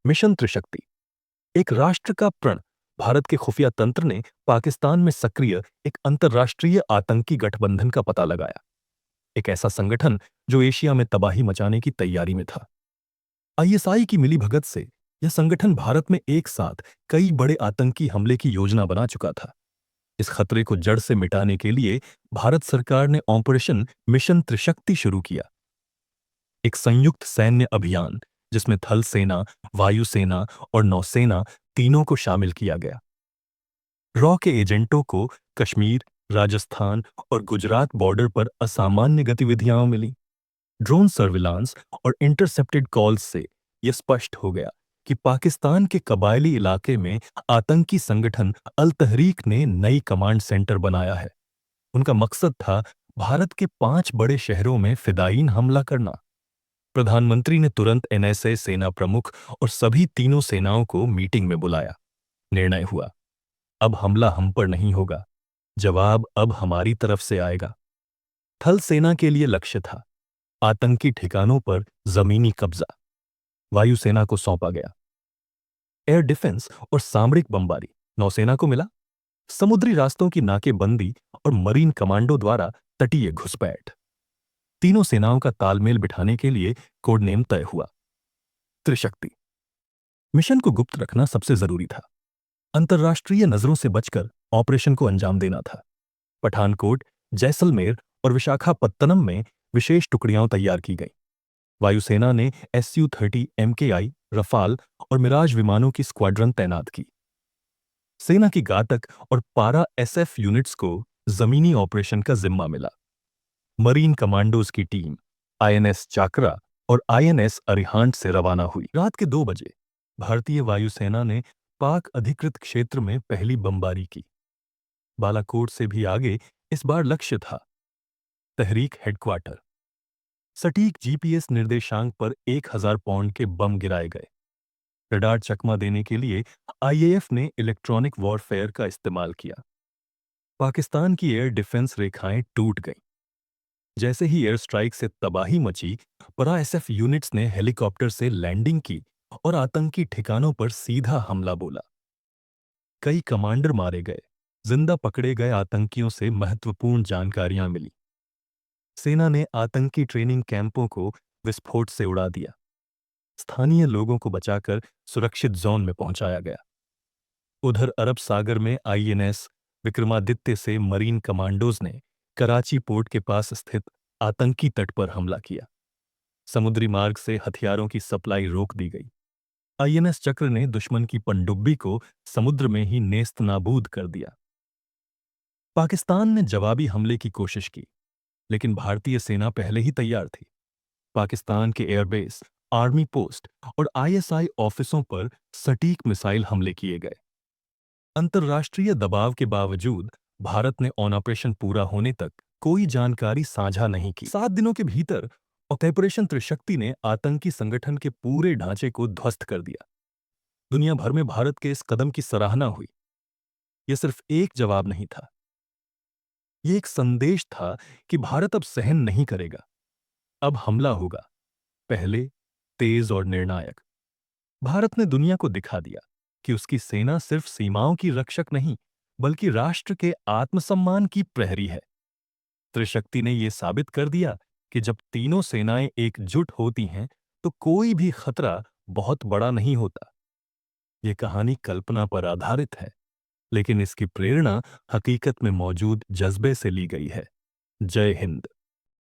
Mission त्रिशक्ति एक राष्ट्र का प्रण। भारत के खुफिया तंत्र ने पाकिस्तान में सक्रिय एक अंतर्राष्ट्रीय आतंकी गठबंधन का पता लगाया। एक ऐसा संगठन जो एशिया में तबाही मचाने की तैयारी में था। आईएसआई की मिलीभगत से यह संगठन भारत में एक साथ कई बड़े आतंकी हमले की योजना बना चुका था। इस खतरे को जड़ से मिटाने के लिए भारत सरकार ने ऑपरेशन मिशन त्रिशक्ति शुरू किया, एक संयुक्त सैन्य अभियान जिसमें थल सेना, वायुसेना और नौसेना तीनों को शामिल किया गया। रॉ के एजेंटों को कश्मीर, राजस्थान और गुजरात बॉर्डर पर असामान्य गतिविधियां मिली। ड्रोन सर्विलांस और इंटरसेप्टेड कॉल्स से यह स्पष्ट हो गया कि पाकिस्तान के कबायली इलाके में आतंकी संगठन अल तहरीक ने नई कमांड सेंटर बनाया है। उनका मकसद था भारत के 5 बड़े शहरों में फिदायीन हमला करना। प्रधानमंत्री ने तुरंत एनएसए सेना प्रमुख और सभी तीनों सेनाओं को मीटिंग में बुलाया। निर्णय हुआ, अब हमला हम पर नहीं होगा, जवाब अब हमारी तरफ से आएगा। थल सेना के लिए लक्ष्य था आतंकी ठिकानों पर जमीनी कब्जा। वायुसेना को सौंपा गया एयर डिफेंस और सामरिक बमबारी। नौसेना को मिला समुद्री रास्तों की नाकेबंदी और मरीन कमांडो द्वारा तटीय घुसपैठ। तीनों सेनाओं का तालमेल बिठाने के लिए कोड नेम तय हुआ, त्रिशक्ति। मिशन को गुप्त रखना सबसे जरूरी था। अंतर्राष्ट्रीय नजरों से बचकर ऑपरेशन को अंजाम देना था। पठानकोट, जैसलमेर और विशाखापत्तनम में विशेष टुकड़ियां तैयार की गईं। वायुसेना ने SU-30 MKI, रफाल और मिराज विमानों की स्क्वाड्रन तैनात की। सेना की घातक और पारा SF यूनिट्स को जमीनी ऑपरेशन का जिम्मा मिला। मरीन कमांडोज की टीम INS चाकरा और INS अरिहांट से रवाना हुई। रात के 2 बजे भारतीय वायुसेना ने पाक अधिकृत क्षेत्र में पहली बमबारी की। बालाकोट से भी आगे इस बार लक्ष्य था तहरीक हेडक्वार्टर। सटीक GPS निर्देशांक पर 1000 पाउंड के बम गिराए गए। रडार चकमा देने के लिए IAF ने इलेक्ट्रॉनिक वॉरफेयर का इस्तेमाल किया। पाकिस्तान की एयर डिफेंस रेखाएं टूट गईं। जैसे ही एयर स्ट्राइक से तबाही मची, पारा SF यूनिट्स ने हेलीकॉप्टर से लैंडिंग की और आतंकी ठिकानों पर सीधा हमला बोला। कई कमांडर मारे गए, जिंदा पकड़े गए आतंकियों से महत्वपूर्ण जानकारियां मिली। सेना ने आतंकी ट्रेनिंग कैंपों को विस्फोट से उड़ा दिया। स्थानीय लोगों को बचाकर सुरक्षित जोन में पहुंचाया गया। उधर अरब सागर में INS विक्रमादित्य से मरीन कमांडोज ने कराची पोर्ट के पास स्थित आतंकी तट पर हमला किया। समुद्री मार्ग से हथियारों की सप्लाई रोक दी गई। INS चक्र ने दुश्मन की पनडुब्बी को समुद्र में ही नेस्तनाबूद कर दिया। पाकिस्तान ने जवाबी हमले की कोशिश की, लेकिन भारतीय सेना पहले ही तैयार थी। पाकिस्तान के एयरबेस, आर्मी पोस्ट और ISI ऑफिसों पर सटीक मिसाइल हमले किए गए। अंतर्राष्ट्रीय दबाव के बावजूद भारत ने ऑपरेशन पूरा होने तक कोई जानकारी साझा नहीं की। 7 दिनों के भीतर ऑपरेशन त्रिशक्ति ने आतंकी संगठन के पूरे ढांचे को ध्वस्त कर दिया। दुनिया भर में भारत के इस कदम की सराहना हुई। यह सिर्फ एक जवाब नहीं था, यह एक संदेश था कि भारत अब सहन नहीं करेगा। अब हमला होगा, पहले, तेज और निर्णायक। भारत ने दुनिया को दिखा दिया कि उसकी सेना सिर्फ सीमाओं की रक्षक नहीं, बल्कि राष्ट्र के आत्मसम्मान की प्रहरी है। त्रिशक्ति ने यह साबित कर दिया कि जब तीनों सेनाएं एकजुट होती हैं, तो कोई भी खतरा बहुत बड़ा नहीं होता। यह कहानी कल्पना पर आधारित है, लेकिन इसकी प्रेरणा हकीकत में मौजूद जज्बे से ली गई है। जय हिंद।